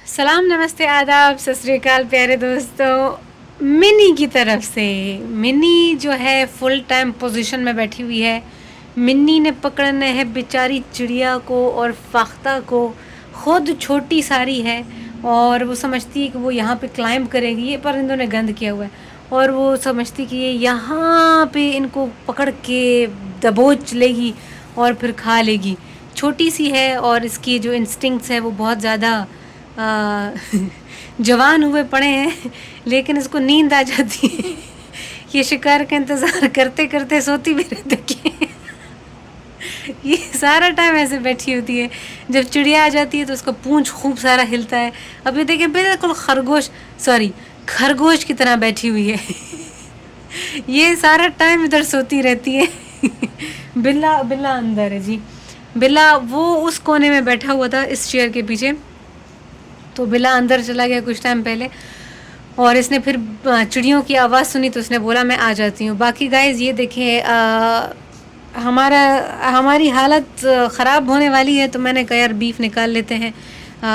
सलाम, नमस्ते, आदाब, सत श्री अकाल प्यारे दोस्तों। मिनी की तरफ से। मिनी जो है फुल टाइम पोजीशन में बैठी हुई है। मिनी ने पकड़ना है बेचारी चिड़िया को और फाख्ता को। खुद छोटी सारी है और वो समझती है कि वो यहाँ पे क्लाइंब करेगी। ये परिंदों ने गंद किया हुआ है और वो समझती कि ये यहाँ पे इनको पकड़ के दबोच लेगी और फिर खा लेगी। छोटी सी है और इसकी जो इंस्टिंक्ट्स है वो बहुत ज़्यादा आ, जवान हुए पड़े हैं, लेकिन इसको नींद आ जाती है। ये शिकार का इंतज़ार करते करते सोती भी रहती है। ये सारा टाइम ऐसे बैठी होती है। जब चिड़िया आ जाती है तो उसका पूंछ खूब सारा हिलता है। अब ये देखिए बिल्कुल खरगोश की तरह बैठी हुई है। ये सारा टाइम इधर सोती रहती है। बिल्ला बिल्ला अंदर है जी। बिल्ला वो उस कोने में बैठा हुआ था इस चेयर के पीछे। तो बिल्ला अंदर चला गया कुछ टाइम पहले और इसने फिर चिड़ियों की आवाज़ सुनी तो उसने बोला मैं आ जाती हूँ। बाकी गाइस ये देखें, हमारी हालत ख़राब होने वाली है तो मैंने कहा यार बीफ निकाल लेते हैं।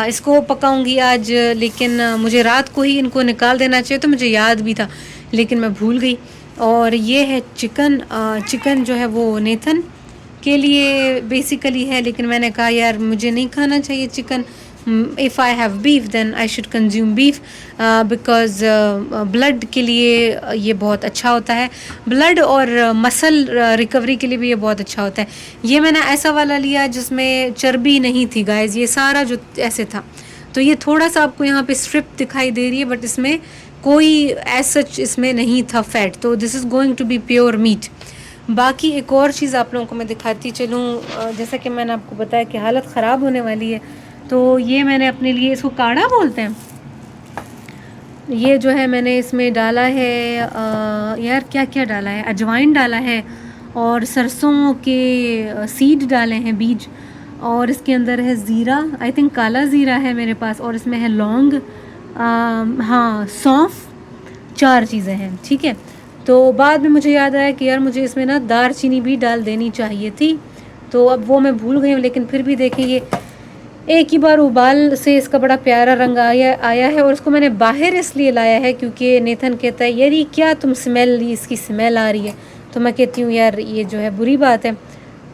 इसको पकाऊंगी आज, लेकिन मुझे रात को ही इनको निकाल देना चाहिए तो मुझे याद भी था, लेकिन मैं भूल गई। और ये है चिकन। चिकन जो है वो नेथन के लिए बेसिकली है, लेकिन मैंने कहा यार मुझे नहीं खाना चाहिए chicken. If I have beef then I should consume beef, because blood के लिए ये बहुत अच्छा होता है। ब्लड और मसल रिकवरी के लिए भी ये बहुत अच्छा होता है। ये मैंने ऐसा वाला लिया जिसमें चर्बी नहीं थी गाइस, ये सारा जो ऐसे था। तो ये थोड़ा सा आपको यहाँ पे स्ट्रिप दिखाई दे रही है, बट इसमें कोई एज सच इसमें नहीं था फैट, तो this is going to be pure meat. बाकी एक और चीज़ आप लोगों को मैं दिखाती चलूँ। जैसा कि मैंने आपको बताया कि हालत ख़राब होने वाली है, तो ये मैंने अपने लिए, इसको काढ़ा बोलते हैं, ये जो है मैंने इसमें डाला है यार क्या क्या डाला है, अजवाइन डाला है और सरसों के सीड डाले हैं, बीज। और इसके अंदर है ज़ीरा, आई थिंक काला ज़ीरा है मेरे पास, और इसमें है लौंग, हाँ सौंफ। 4 चीज़ें हैं, ठीक है। तो बाद में मुझे याद आया कि यार मुझे इसमें ना दालचीनी भी डाल देनी चाहिए थी, तो अब वो मैं भूल गई हूँ। लेकिन फिर भी देखें, ये एक ही बार उबाल से इसका बड़ा प्यारा रंग आया है। और इसको मैंने बाहर इसलिए लाया है क्योंकि नेथन कहता है यार ये क्या तुम इसकी स्मेल आ रही है। तो मैं कहती हूँ यार ये जो है बुरी बात है,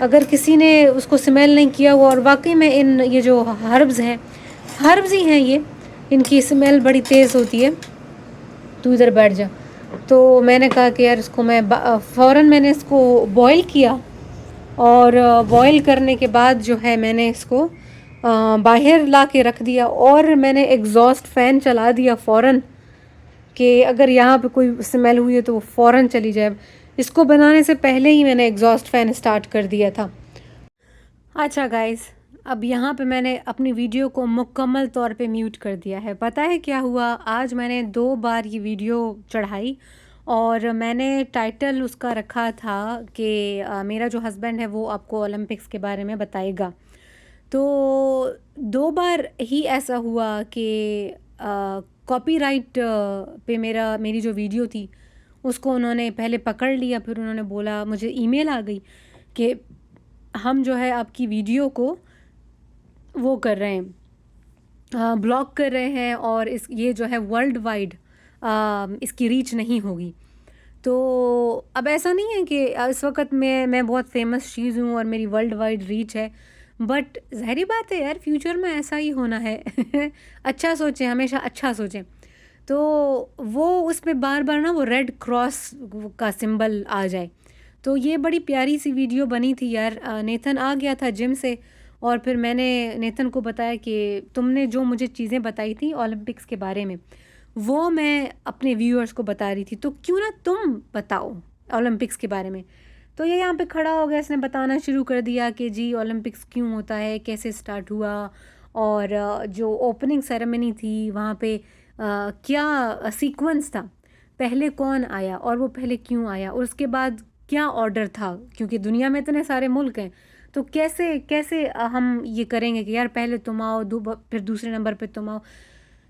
अगर किसी ने उसको स्मेल नहीं किया हुआ। और वाकई में ये जो हर्ब्स हैं, हर्ब्स ही हैं ये, इनकी स्मेल बड़ी तेज़ होती है। तू इधर बैठ जा। तो मैंने कहा कि यार इसको मैं फ़ौरन मैंने इसको बॉईल किया और बॉईल करने के बाद जो है मैंने इसको बाहर ला के रख दिया और मैंने एग्जॉस्ट फ़ैन चला दिया फ़ौरन, कि अगर यहाँ पे कोई स्मेल हुई है तो वो फ़ौरन चली जाए। इसको बनाने से पहले ही मैंने एग्जॉस्ट फ़ैन स्टार्ट कर दिया था। अच्छा गाइस, अब यहाँ पे मैंने अपनी वीडियो को मुकम्मल तौर पे म्यूट कर दिया है। पता है क्या हुआ, आज मैंने 2 बार ये वीडियो चढ़ाई और मैंने टाइटल उसका रखा था कि मेरा जो हस्बैंड है वो आपको ओलंपिक्स के बारे में बताएगा। तो 2 बार ही ऐसा हुआ कि कॉपीराइट पे मेरी जो वीडियो थी उसको उन्होंने पहले पकड़ लिया, फिर उन्होंने बोला, मुझे ईमेल आ गई कि हम जो है आपकी वीडियो को वो कर रहे हैं, ब्लॉक कर रहे हैं और ये जो है वर्ल्ड वाइड इसकी रीच नहीं होगी। तो अब ऐसा नहीं है कि इस वक्त मैं बहुत फेमस चीज़ हूँ और मेरी वर्ल्ड वाइड रीच है, बट ज़ाहिर बात है यार फ्यूचर में ऐसा ही होना है। अच्छा सोचें, हमेशा अच्छा सोचें। तो वो उस पे बार बार ना वो रेड क्रॉस का सिंबल आ जाए। तो ये बड़ी प्यारी सी वीडियो बनी थी यार। नेथन आ गया था जिम से और फिर मैंने नेथन को बताया कि तुमने जो मुझे चीज़ें बताई थी ओलंपिक्स के बारे में वो मैं अपने व्यूअर्स को बता रही थी, तो क्यों ना तुम बताओ ओलंपिक्स के बारे में। तो ये यहाँ पे खड़ा हो गया, इसने बताना शुरू कर दिया कि जी ओलंपिक्स क्यों होता है, कैसे स्टार्ट हुआ, और जो ओपनिंग सेरेमनी थी वहाँ पे क्या सीक्वेंस था, पहले कौन आया और वो पहले क्यों आया, और उसके बाद क्या ऑर्डर था, क्योंकि दुनिया में इतने सारे मुल्क हैं तो कैसे कैसे हम ये करेंगे कि यार पहले तुम आओ, फिर दूसरे नंबर पे तुम आओ।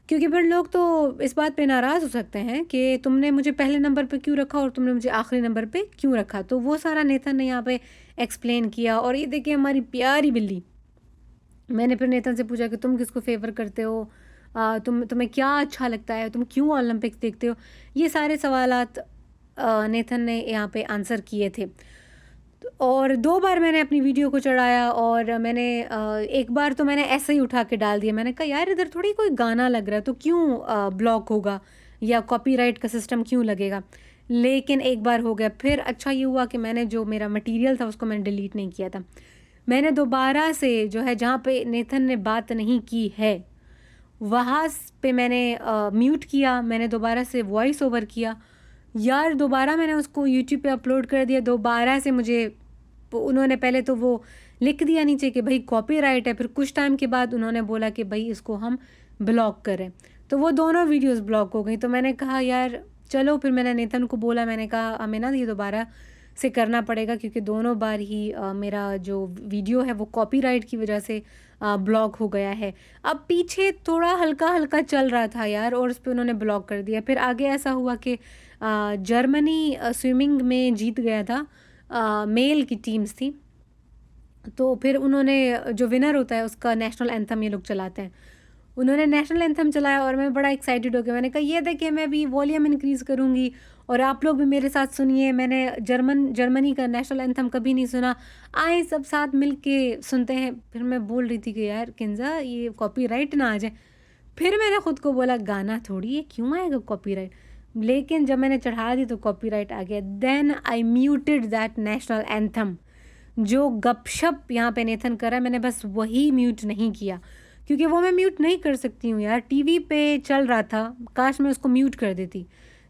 क्योंकि फिर लोग तो इस बात पे नाराज़ हो सकते हैं कि तुमने मुझे पहले नंबर पे क्यों रखा और तुमने मुझे आखिरी नंबर पे क्यों रखा। तो वो सारा नेथन ने यहाँ पे एक्सप्लेन किया। और ये देखिए हमारी प्यारी बिल्ली, मैंने फिर नेतन से पूछा कि तुम किसको फेवर करते हो, तुम्हें क्या अच्छा लगता है, तुम क्यों ओलंपिक्स देखते हो, ये सारे सवालात नेथन ने यहाँ पे आंसर किए थे। और 2 बार मैंने अपनी वीडियो को चढ़ाया और मैंने एक बार तो मैंने ऐसे ही उठा के डाल दिया। मैंने कहा यार इधर थोड़ी कोई गाना लग रहा है तो क्यों ब्लॉक होगा या कॉपीराइट का सिस्टम क्यों लगेगा। लेकिन एक बार हो गया। फिर अच्छा ये हुआ कि मैंने जो मेरा मटेरियल था उसको मैंने डिलीट नहीं किया था। मैंने दोबारा से जो है जहाँ पे नेथन ने बात नहीं की है वहाँ पे मैंने म्यूट किया, मैंने दोबारा से वॉइस ओवर किया। यार दोबारा मैंने उसको यूट्यूब पे अपलोड कर दिया। दोबारा से मुझे उन्होंने पहले तो वो लिख दिया नीचे कि भाई कॉपीराइट है, फिर कुछ टाइम के बाद उन्होंने बोला कि भाई इसको हम ब्लॉक करें। तो वो दोनों वीडियोस ब्लॉक हो गई। तो मैंने कहा यार चलो, फिर मैंने नेतन को बोला, मैंने कहा हमें ना ये दोबारा से करना पड़ेगा क्योंकि दोनों बार ही मेरा जो वीडियो है वो कॉपीराइट की वजह से ब्लॉक हो गया है। अब पीछे थोड़ा हल्का हल्का चल रहा था यार और उस पर उन्होंने ब्लॉक कर दिया। फिर आगे ऐसा हुआ कि जर्मनी स्विमिंग में जीत गया था, मेल की टीम्स थी। तो फिर उन्होंने जो विनर होता है उसका नेशनल एंथम ये लोग चलाते हैं। उन्होंने नेशनल एंथम चलाया और मैं बड़ा एक्साइटेड हो गया। मैंने कहा ये देखिए मैं भी वॉल्यूम इंक्रीज़ करूँगी और आप लोग भी मेरे साथ सुनिए। मैंने जर्मनी का नेशनल एंथम कभी नहीं सुना, आए सब साथ मिल के सुनते हैं। फिर मैं बोल रही थी कि यार किंजा ये कॉपीराइट ना आ जाए। फिर मैंने ख़ुद को बोला गाना थोड़ी है, क्यों आएगा कॉपीराइट। लेकिन जब मैंने चढ़ा दी तो कॉपीराइट आ गया। Then I muted that national anthem. जो गपशप यहाँ पे नेथन कर रहा है मैंने बस वही म्यूट नहीं किया क्योंकि वो मैं म्यूट नहीं कर सकती हूँ यार। टीवी पे चल रहा था, काश मैं उसको म्यूट कर देती,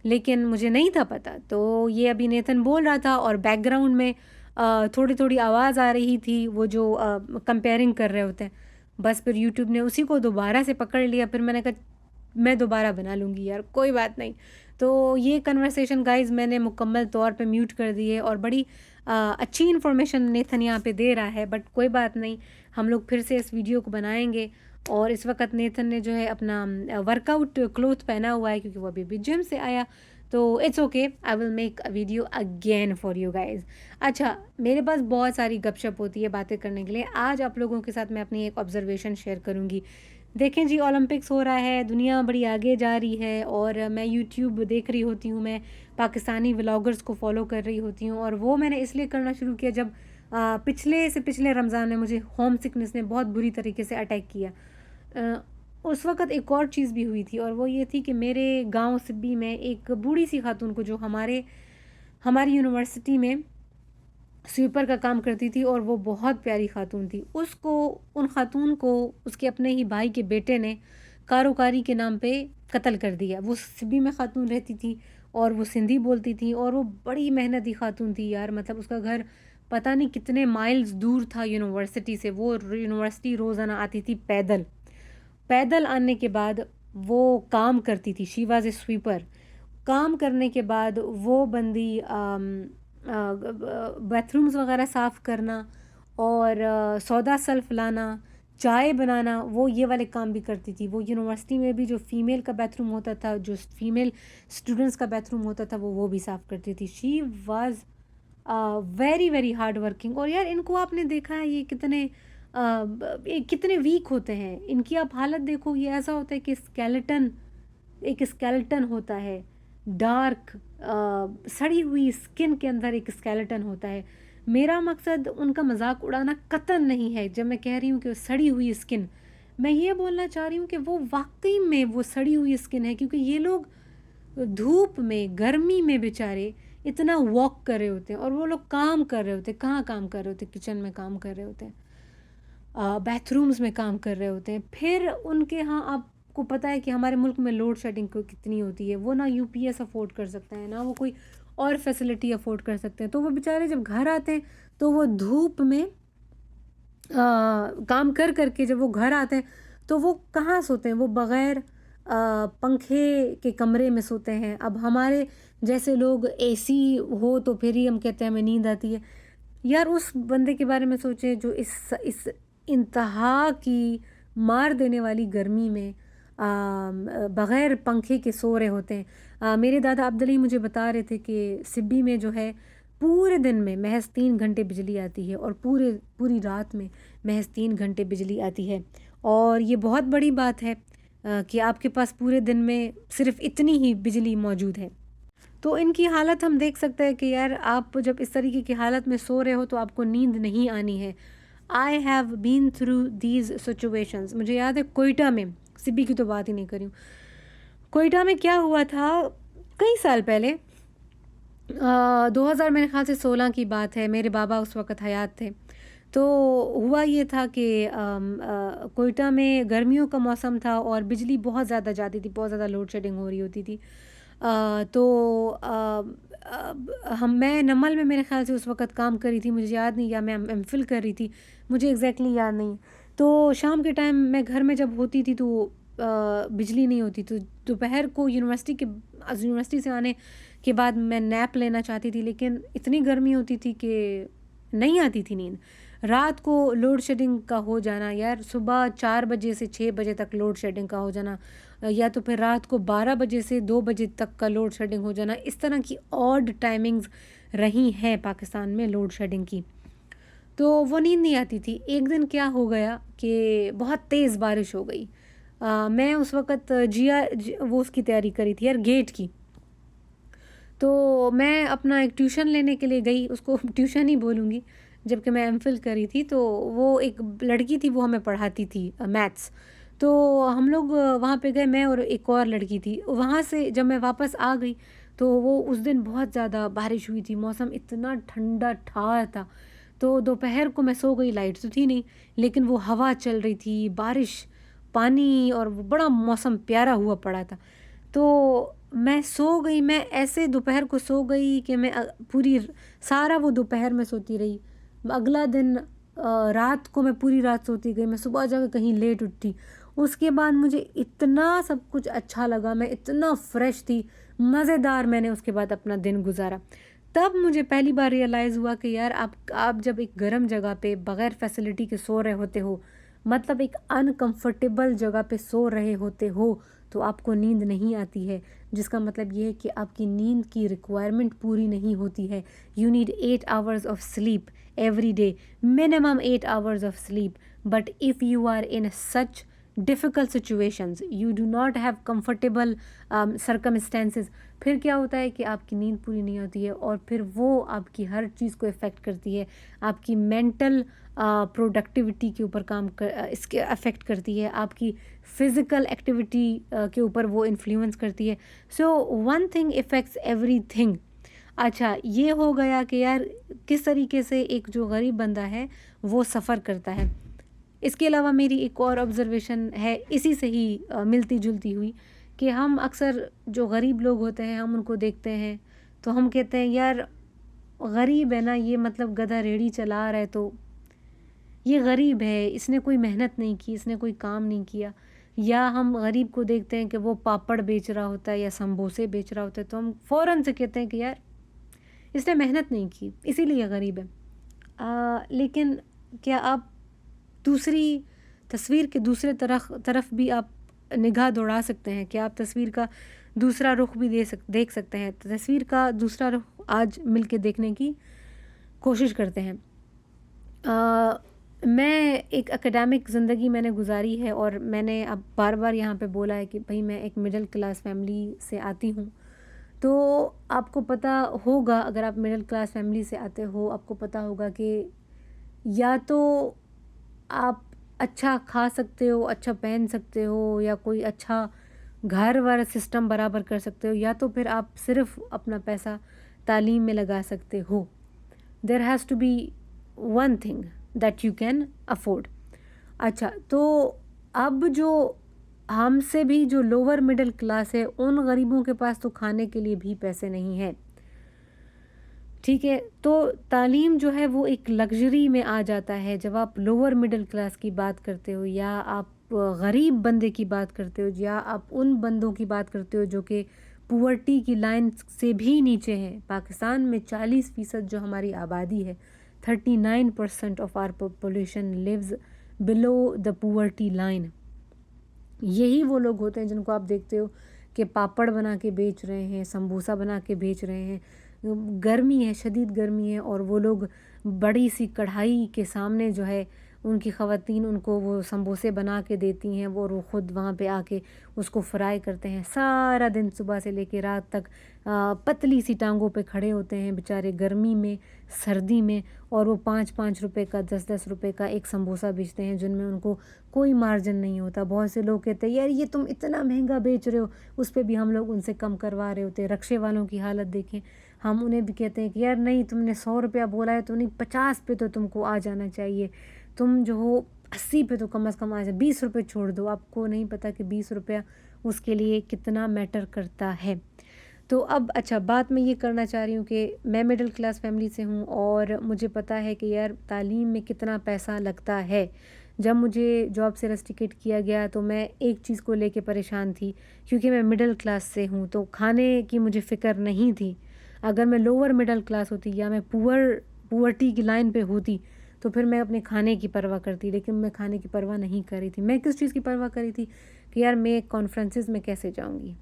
लेकिन मुझे नहीं था पता। तो ये अभी नेथन बोल रहा था और बैकग्राउंड में थोड़ी थोड़ी आवाज़ आ रही थी, वो जो कंपेयरिंग कर रहे होते हैं। बस फिर यूट्यूब ने उसी को दोबारा से पकड़ लिया। फिर मैंने कहा मैं दोबारा बना लूँगी यार, कोई बात नहीं। तो ये कन्वर्सेशन गाइज़ मैंने मुकम्मल तौर पे म्यूट कर दी है और बड़ी अच्छी इन्फॉर्मेशन नेथन यहाँ पे दे रहा है, बट कोई बात नहीं, हम लोग फिर से इस वीडियो को बनाएंगे। और इस वक्त नेथन ने जो है अपना वर्कआउट क्लोथ पहना हुआ है क्योंकि वो अभी जिम से आया। तो it's okay, I will make a video again for you guys. अच्छा, मेरे पास बहुत सारी गपशप होती है बातें करने के लिए। आज आप लोगों के साथ मैं अपनी एक ऑब्जर्वेशन शेयर करूँगी। देखें जी, ओलंपिक्स हो रहा है, दुनिया बड़ी आगे जा रही है और मैं यूट्यूब देख रही होती हूँ, मैं पाकिस्तानी व्लॉगर्स को फॉलो कर रही होती हूँ। और वो मैंने इसलिए करना शुरू किया जब पिछले रमज़ान में मुझे होम सिकनेस ने बहुत बुरी तरीके से अटैक किया। उस वक़्त एक और चीज़ भी हुई थी और वो ये थी कि मेरे गांव सिब्बी में एक बूढ़ी सी खातून को, जो हमारी यूनिवर्सिटी में स्वीपर का काम करती थी और वो बहुत प्यारी खातून थी, उन खातून को उसके अपने ही भाई के बेटे ने कारोकारी के नाम पे कत्ल कर दिया। वो सिब्बी में खातून रहती थी और वो सिंधी बोलती थी और वो बड़ी मेहनती खातून थी यार। मतलब उसका घर पता नहीं कितने माइल्स दूर था यूनिवर्सिटी से। वो यूनिवर्सिटी रोज़ाना आती थी पैदल। पैदल आने के बाद वो काम करती थी, शी वाज ए स्वीपर। काम करने के बाद वो बंदी बाथरूम्स वगैरह साफ़ करना और सौदा सल्फ लाना, चाय बनाना, वो ये वाले काम भी करती थी। वो यूनिवर्सिटी में भी जो फ़ीमेल का बाथरूम होता था, जो फीमेल स्टूडेंट्स का बाथरूम होता था, वो भी साफ़ करती थी। She was very very hard working. और यार इनको आपने देखा है ये कितने वीक होते हैं, इनकी आप हालत देखो। ये ऐसा होता है कि एक स्केलेटन होता है, डार्क सड़ी हुई स्किन के अंदर एक स्केलेटन होता है। मेरा मकसद उनका मजाक उड़ाना कतन नहीं है। जब मैं कह रही हूँ कि सड़ी हुई स्किन, मैं ये बोलना चाह रही हूँ कि वो वाकई में वो सड़ी हुई स्किन है, क्योंकि ये लोग धूप में, गर्मी में बेचारे इतना वॉक कर रहे होते हैं और वो लोग काम कर रहे होते हैं। कहाँ काम कर रहे होते हैं? किचन में काम कर रहे होते हैं, बाथरूम्स में काम कर रहे होते हैं। फिर उनके यहाँ आपको पता है कि हमारे मुल्क में लोड शेडिंग कितनी होती है। वो ना यूपीएस अफोर्ड कर सकते हैं, ना वो कोई और फैसिलिटी अफोर्ड कर सकते हैं। तो वो बेचारे जब घर आते हैं तो वो धूप में काम कर करके जब वो घर आते हैं तो वो कहाँ सोते हैं? वो बग़ैर पंखे के कमरे में सोते हैं। अब हमारे जैसे लोग एसी हो तो फिर ही हम कहते हैं हमें नींद आती है। यार उस बंदे के बारे में सोचें जो इस इंतहा की मार देने वाली गर्मी में बग़ैर पंखे के सो रहे होते हैं। मेरे दादा अब्दुल्ला मुझे बता रहे थे कि सिब्बी में जो है पूरे दिन में महज 3 घंटे बिजली आती है और पूरी रात में महज 3 घंटे बिजली आती है। और ये बहुत बड़ी बात है कि आपके पास पूरे दिन में सिर्फ इतनी ही बिजली मौजूद है। तो इनकी हालत हम देख सकते हैं कि यार आप जब इस तरीके की हालत में सो रहे हो तो आपको नींद नहीं आनी है। I have been through these situations. मुझे याद है कोयटा में, सिबी की तो बात ही नहीं करी हूँ, कोयटा में क्या हुआ था कई साल पहले, 2000 मेरे ख्याल से 16 की बात है। मेरे बाबा उस वक़्त हयात थे। तो हुआ ये था कि कोयटा में गर्मियों का मौसम था और बिजली बहुत ज़्यादा जाती थी, बहुत ज़्यादा लोड शेडिंग हो रही होती थी। तो मैं नमल में मेरे ख़्याल से उस वक़्त काम कर रही थी, मुझे याद नहीं, या मैं एमफ़िल कर रही थी, मुझे एग्ज़ैक्टली याद नहीं। तो शाम के टाइम मैं घर में जब होती थी तो बिजली नहीं होती, तो दोपहर को यूनिवर्सिटी से आने के बाद मैं नैप लेना चाहती थी, लेकिन इतनी गर्मी होती थी कि नहीं आती थी नींद। रात को लोड शेडिंग का हो जाना, यार सुबह 4 बजे से 6 बजे तक लोड शेडिंग का हो जाना, या तो फिर रात को 12 बजे से 2 बजे तक का लोड शेडिंग हो जाना, इस तरह की ऑड टाइमिंग्स रही हैं पाकिस्तान में लोड शेडिंग की। तो वो नींद नहीं आती थी। एक दिन क्या हो गया कि बहुत तेज़ बारिश हो गई। मैं उस वक़्त वो उसकी तैयारी करी थी यार, गेट की। तो मैं अपना एक ट्यूशन लेने के लिए गई, उसको ट्यूशन ही बोलूँगी, जबकि मैं एमफ़िल करी थी। तो वो एक लड़की थी, वो हमें पढ़ाती थी मैथ्स। तो हम लोग वहाँ पे गए, मैं और एक और लड़की थी। वहाँ से जब मैं वापस आ गई तो वो उस दिन बहुत ज़्यादा बारिश हुई थी, मौसम इतना ठंडा ठार था। तो दोपहर को मैं सो गई, लाइट तो थी नहीं, लेकिन वो हवा चल रही थी, बारिश, पानी, और वो बड़ा मौसम प्यारा हुआ पड़ा था। तो मैं सो गई, मैं ऐसे दोपहर को सो गई कि मैं पूरी सारा वो दोपहर में सोती रही। अगला दिन रात को मैं पूरी रात सोती गई, मैं सुबह जाकर कहीं लेट उठी। उसके बाद मुझे इतना सब कुछ अच्छा लगा, मैं इतना फ्रेश थी, मज़ेदार मैंने उसके बाद अपना दिन गुजारा। तब मुझे पहली बार रियलाइज़ हुआ कि यार आप जब एक गर्म जगह पे बग़ैर फैसिलिटी के सो रहे होते हो, मतलब एक अनकंफर्टेबल जगह पे सो रहे होते हो, तो आपको नींद नहीं आती है, जिसका मतलब ये है कि आपकी नींद की रिक्वायरमेंट पूरी नहीं होती है। You need 8 hours of sleep every day, minimum 8 hours of sleep. But if you are in such difficult situations, you do not have comfortable circumstances, फिर क्या होता है कि आपकी नींद पूरी नहीं होती है, और फिर वो आपकी हर चीज़ को इफ़ेक्ट करती है। आपकी मेंटल प्रोडक्टिविटी के ऊपर इसके अफेक्ट करती है, आपकी फ़िज़िकल एक्टिविटी के ऊपर वो इन्फ्लुएंस करती है। So one thing effects everything. अच्छा, ये हो गया कि यार किस तरीके से एक जो गरीब बंदा है वो सफ़र करता है। इसके अलावा मेरी एक और ऑब्ज़र्वेशन है, इसी से ही मिलती जुलती हुई, कि हम अक्सर जो गरीब लोग होते हैं, हम उनको देखते हैं तो हम कहते हैं यार गरीब है ना ये, मतलब गधा रेहड़ी चला रहा है तो ये गरीब है, इसने कोई मेहनत नहीं की, इसने कोई काम नहीं किया। या हम गरीब को देखते हैं कि वो पापड़ बेच रहा होता है या समोसे बेच रहा होता है, तो हम फ़ौरन से कहते हैं कि यार इसने मेहनत नहीं की, इसीलिए गरीब है। लेकिन क्या आप दूसरी तस्वीर के दूसरे तरफ भी आप निगाह दौड़ा सकते हैं? क्या आप तस्वीर का दूसरा रुख भी देख सकते हैं? तस्वीर का दूसरा रुख आज मिल के देखने की कोशिश करते हैं। मैं एक एकेडमिक ज़िंदगी मैंने गुजारी है, और मैंने अब बार बार यहाँ पे बोला है कि भाई मैं एक मिडिल क्लास फैमिली से आती हूँ। तो आपको पता होगा, अगर आप मिडिल क्लास फैमिली से आते हो, आपको पता होगा कि या तो आप अच्छा खा सकते हो, अच्छा पहन सकते हो, या कोई अच्छा घर वाला सिस्टम बराबर कर सकते हो, या तो फिर आप सिर्फ अपना पैसा तालीम में लगा सकते हो। There has to be one thing that you can afford. अच्छा, तो अब जो हमसे भी जो लोअर मिडिल क्लास है, उन गरीबों के पास तो खाने के लिए भी पैसे नहीं है, ठीक है। तो तालीम जो है वो एक लग्जरी में आ जाता है जब आप लोअर मिडिल क्लास की बात करते हो, या आप गरीब बंदे की बात करते हो, या आप उन बंदों की बात करते हो जो कि पुअर्टी की लाइन से भी नीचे हैं। पाकिस्तान में 40% जो हमारी आबादी है, 39% of our population lives below the poverty line. यही वो लोग होते हैं जिनको आप देखते हो कि पापड़ बना के बेच रहे हैं, समोसा बना के बेच रहे हैं। गर्मी है, शदीद गर्मी है, और वो लोग बड़ी सी कढ़ाई के सामने जो है उनकी ख़वातीन उनको वो समोसे बना के देती हैं, वो ख़ुद वहाँ पे आके उसको फ्राई करते हैं। सारा दिन सुबह से लेके रात तक पतली सी टांगों पे खड़े होते हैं बेचारे, गर्मी में, सर्दी में, और वो 5-5 रुपए का, 10-10 रुपए का एक समोसा बेचते हैं, जिनमें उनको कोई मार्जिन नहीं होता। बहुत से लोग कहते हैं यार ये तुम इतना महंगा बेच रहे हो, उस पर भी हम लोग उनसे कम करवा रहे होते हैं। रक्शे वालों की हालत देखें, हम उन्हें भी कहते हैं कि यार नहीं, तुमने 100 रुपया बोला है तो नहीं, 50 पे तो तुमको आ जाना चाहिए, तुम जो हो 80 पे तो कम से कम आ जाए, 20 रुपये छोड़ दो। आपको नहीं पता कि 20 रुपया उसके लिए कितना मैटर करता है। तो अब अच्छा, बात मैं ये करना चाह रही हूँ कि मैं मिडिल क्लास फैमिली से हूँ और मुझे पता है कि यार तालीम में कितना पैसा लगता है। जब मुझे जॉब से रस्टिकेट किया गया तो मैं एक चीज़ को लेके परेशान थी, क्योंकि मैं मिडिल क्लास से हूँ तो खाने की मुझे फ़िक्र नहीं थी। अगर मैं लोअर मिडिल क्लास होती या मैं पुअर्टी की लाइन पे होती तो फिर मैं अपने खाने की परवाह करती, लेकिन मैं खाने की परवाह नहीं कर रही थी। मैं किस चीज़ की परवाह करी थी कि यार मैं कॉन्फ्रेंसेस में कैसे जाऊँगी,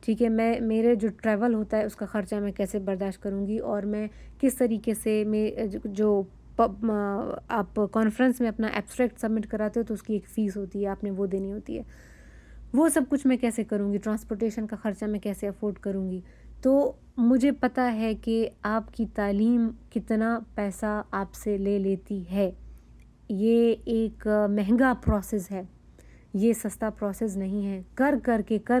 ठीक है, मेरे जो ट्रैवल होता है उसका ख़र्चा मैं कैसे बर्दाश्त करूँगी, और मैं किस तरीके से मैं जो आप कॉन्फ्रेंस में अपना एब्स्ट्रैक्ट सबमिट कराते हो तो उसकी एक फ़ीस होती है, आपने वो देनी होती है, वो सब कुछ मैं कैसे करूँगी, ट्रांसपोर्टेशन का ख़र्चा मैं कैसे अफोर्ड करूँगी। तो मुझे पता है कि आपकी तालीम कितना पैसा आपसे ले लेती है। ये एक महंगा प्रोसेस है, ये सस्ता प्रोसेस नहीं है। कर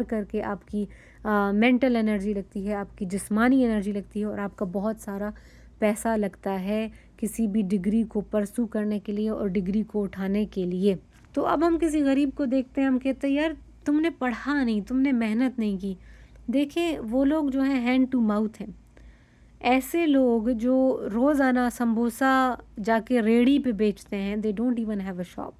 करके आपकी मेंटल एनर्जी लगती है, आपकी जिस्मानी एनर्जी लगती है, और आपका बहुत सारा पैसा लगता है किसी भी डिग्री को परसू करने के लिए और डिग्री को उठाने के लिए। तो अब हम किसी गरीब को देखते हैं, हम कहते हैं यार तुमने पढ़ा नहीं, तुमने मेहनत नहीं की। देखें वो लोग जो हैं हैंड टू माउथ हैं। ऐसे लोग जो रोज़ाना समोसा जाके रेड़ी पे बेचते हैं, they don't even have a shop.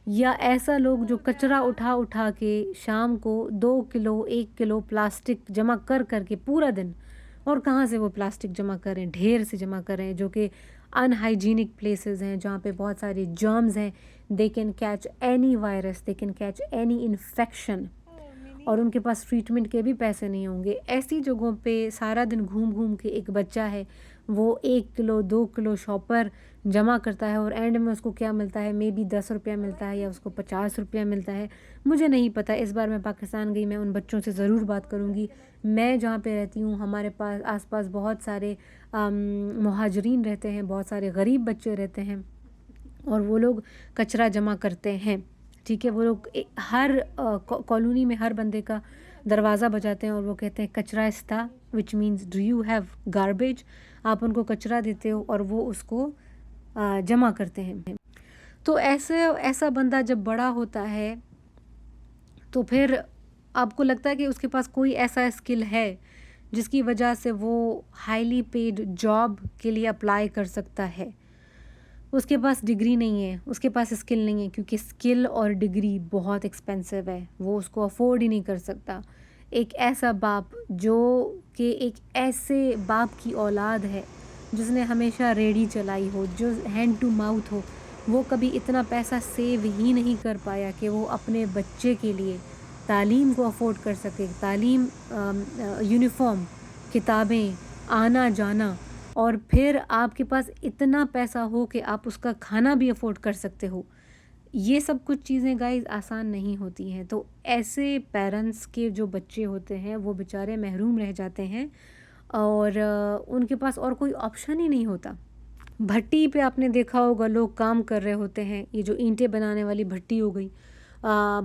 या ऐसा लोग जो कचरा उठा के शाम को 2 किलो 1 किलो प्लास्टिक जमा कर के पूरा दिन, और कहाँ से वो प्लास्टिक जमा करें, ढेर से जमा करें, जो कि अनहाइजीनिक प्लेसेस हैं जहाँ पे बहुत सारे जर्म्स हैं, they can catch any virus, they can catch any infection, और उनके पास ट्रीटमेंट के भी पैसे नहीं होंगे। ऐसी जगहों पे सारा दिन घूम के एक बच्चा है वो 1 किलो 2 किलो शॉपर जमा करता है, और एंड में उसको क्या मिलता है, मे बी 10 रुपया मिलता है या उसको 50 रुपया मिलता है, मुझे नहीं पता। इस बार मैं पाकिस्तान गई, मैं उन बच्चों से ज़रूर बात करूँगी। मैं जहाँ पे रहती हूँ हमारे पास आसपास बहुत सारे मुहाजिरीन रहते हैं, बहुत सारे गरीब बच्चे रहते हैं, और वो लोग कचरा जमा करते हैं, ठीक है। वो लोग हर कॉलोनी में हर बंदे का दरवाज़ा बजाते हैं और वो कहते हैं कचरा इस्ता, which means do you have garbage. आप उनको कचरा देते हो और वो उसको जमा करते हैं। तो ऐसा बंदा जब बड़ा होता है तो फिर आपको लगता है कि उसके पास कोई ऐसा स्किल है जिसकी वजह से वो हाईली पेड जॉब के लिए अप्लाई कर सकता है। उसके पास डिग्री नहीं है, उसके पास स्किल नहीं है, क्योंकि स्किल और डिग्री बहुत एक्सपेंसिव है, वो उसको अफोर्ड ही नहीं कर सकता। एक ऐसा बाप जो कि एक ऐसे बाप की औलाद है जिसने हमेशा रेडी चलाई हो, जो हैंड टू माउथ हो, वो कभी इतना पैसा सेव ही नहीं कर पाया कि वो अपने बच्चे के लिए तालीम को अफोर्ड कर सके। तालीम, यूनिफॉर्म, किताबें, आना जाना, और फिर आपके पास इतना पैसा हो कि आप उसका खाना भी अफोर्ड कर सकते हो। ये सब कुछ चीज़ें गाइस आसान नहीं होती हैं। तो ऐसे पेरेंट्स के जो बच्चे होते हैं वो बेचारे महरूम रह जाते हैं और उनके पास और कोई ऑप्शन ही नहीं होता। भट्टी पे आपने देखा होगा लोग काम कर रहे होते हैं, ये जो ईंटें बनाने वाली भट्टी हो गई।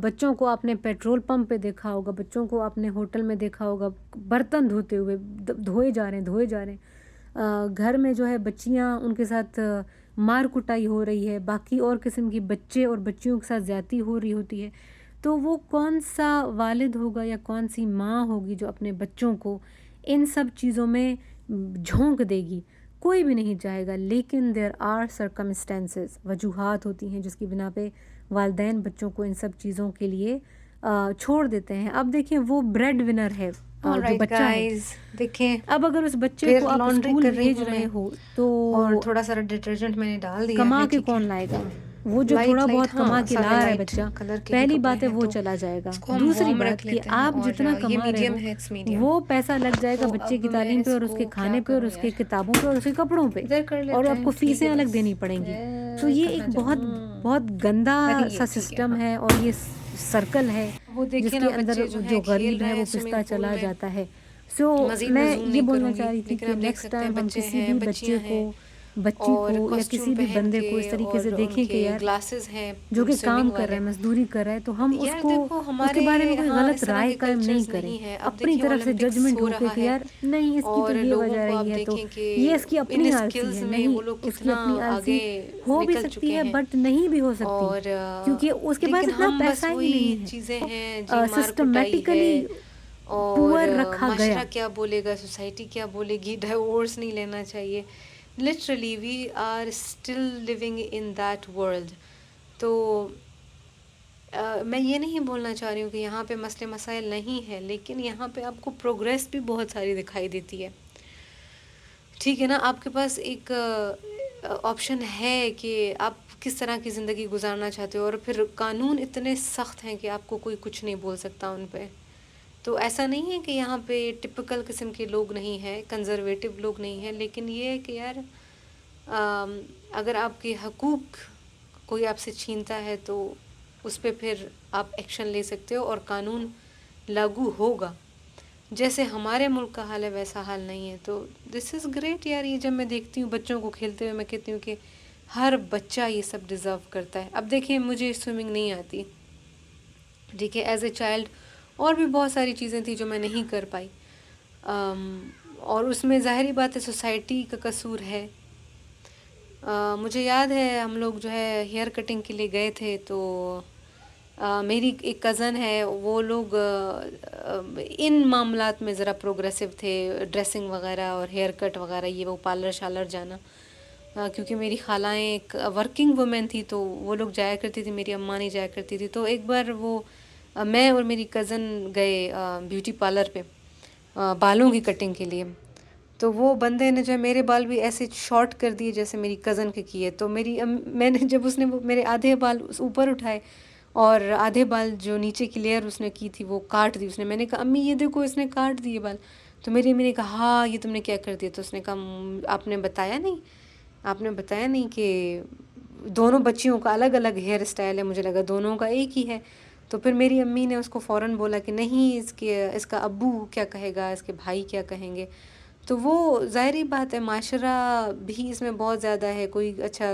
बच्चों को आपने पेट्रोल पंप पे देखा होगा, बच्चों को आपने होटल में देखा होगा बर्तन धोते हुए, धोए जा रहे हैं। घर में जो है बच्चियां, उनके साथ मार कुटाई हो रही है, बाकी और किस्म की बच्चे और बच्चियों के साथ ज़्यादती हो रही होती है। तो वो कौन सा वालिद होगा या कौन सी माँ होगी जो अपने बच्चों को इन सब चीज़ों में झोंक देगी? कोई भी नहीं चाहेगा। लेकिन देयर आर सर्कमस्टेंसेस, वजूहात होती हैं जिसकी बिना पे वालिदैन बच्चों को इन सब चीज़ों के लिए छोड़ देते हैं। अब देखें वो ब्रेड विनर है, जो बच्चा है, देखें अब अगर उस बच्चे को आप स्कूल भेज रहे हो तो और थोड़ा सारा डिटर्जेंट मैंने डाल दिया कमा है, के कौन लाएगा? वो जो थोड़ा बहुत कमा के ला रहा है बच्चा, पहली बात है वो चला जाएगा। दूसरी बात कि आप जितना कमा रहे हो वो पैसा लग जाएगा बच्चे की तालीम पे और उसके खाने पे और उसके किताबों पे और उसके कपड़ों पे, और आपको फीसें अलग देनी पड़ेंगी। तो ये एक बहुत गंदा सा सिस्टम है और ये सर्कल है वो देखिए जिसके ना अंदर बच्चे जो जो हैं खेल गरीब रहे है हैं वो पिसता स्विमिंग पूल चला में। जाता है। सो मज़ीद मैं मैं ज़ूम ये नहीं बोलना करूँगी, चाह रही थी लेकिन कि आप देख नेक्स्ट सकते हैं टाइम हम बच्चे किसी हैं, भी बच्चियाँ बच्चे को हैं बच्ची और को या कॉस्ट्यूम किसी भी पहन बंदे के को इस तरीके से और देखें कि उनके यार ग्लासेस हैं जो कि काम स्विमिंग कर रहा वाले। है, मजदूरी कर रहा है, तो हम यार उसको देखो उसके हमारे बारे में कोई यहाँ गलत इस तरह राय के कायम नहीं कल्चर्स करें। नहीं है। अब अपनी देखिए तरफ से ओलंपिक्स जजमेंट हो होके रहा कि है यार नहीं इसकी तो और ये लोगों वजह को आप रही है, तो देखें कि ये इसकी इन अपनी आलसी स्किल्स है, में नहीं वो लोग उसकी कितना अपनी आलसी आगे हो भी निकल सकती चुके है हैं। बट नहीं भी हो सकती और क्योंकि उसके पास लेकिन इतना हम बस पैसा ही वही नहीं चीज़ें है। हैं जी, मार कुटाई है सिस्टमेटिकली और पुअर रखा माशरा गया। क्या बोलेगा, सोसाइटी क्या बोलेगी, डाइवोर्स नहीं लेना चाहिए। Literally we are still living in that world. तो मैं ये नहीं बोलना चाह रही हूँ कि यहाँ पे मसले मसाइल नहीं है, लेकिन यहाँ पे आपको प्रोग्रेस भी बहुत सारी दिखाई देती है। ठीक है ना, आपके पास एक ऑप्शन है कि आप किस तरह की ज़िंदगी गुजारना चाहते हो, और फिर कानून इतने सख्त हैं कि आपको कोई कुछ नहीं बोल सकता उन पे। तो ऐसा नहीं है कि यहाँ पे टिपिकल किस्म के लोग नहीं हैं, कंजर्वेटिव लोग नहीं हैं, लेकिन ये है कि यार अगर आपके हकूक़ कोई आपसे छीनता है तो उस पे फिर आप एक्शन ले सकते हो और कानून लागू होगा। जैसे हमारे मुल्क का हाल है वैसा हाल नहीं है। तो दिस इज़ ग्रेट यार। ये जब मैं देखती हूँ बच्चों को खेलते हुए, मैं कहती हूँ कि हर बच्चा ये सब डिज़र्व करता है। अब देखिए मुझे स्विमिंग नहीं आती, ठीक है, एज ए चाइल्ड और भी बहुत सारी चीज़ें थी जो मैं नहीं कर पाई। और उसमें ज़ाहिरी बात है सोसाइटी का कसूर है। मुझे याद है हम लोग जो है हेयर कटिंग के लिए गए थे, तो मेरी एक कज़न है, वो लोग इन मामलात में ज़रा प्रोग्रेसिव थे, ड्रेसिंग वगैरह और हेयर कट वगैरह, ये वो पार्लर शार्लर जाना। क्योंकि मेरी खालाएँ एक वर्किंग वुमेन थी तो वो लोग जाया करती थी, मेरी अम्मा नहीं जाया करती थी। तो एक बार वो मैं और मेरी कज़न गए ब्यूटी पार्लर पे बालों की कटिंग के लिए। तो वो बंदे ने जो है मेरे बाल भी ऐसे शॉर्ट कर दिए जैसे मेरी कज़न के किए। तो मैंने जब उसने वो मेरे आधे बाल ऊपर उठाए और आधे बाल जो नीचे की लेयर उसने की थी वो काट दी उसने। मैंने कहा अम्मी ये देखो इसने काट दिए बाल। तो मेरी अम्मी ने कहा हाँ ये तुमने क्या कर दिया? तो उसने कहा आपने बताया नहीं कि दोनों बच्चियों का अलग अलग हेयर स्टाइल है, मुझे लगा दोनों का एक ही है। तो फिर मेरी अम्मी ने उसको फ़ौरन बोला कि नहीं इसका अब्बू क्या कहेगा, इसके भाई क्या कहेंगे। तो वो ज़ाहिरी बात है माशरा भी इसमें बहुत ज़्यादा है। कोई अच्छा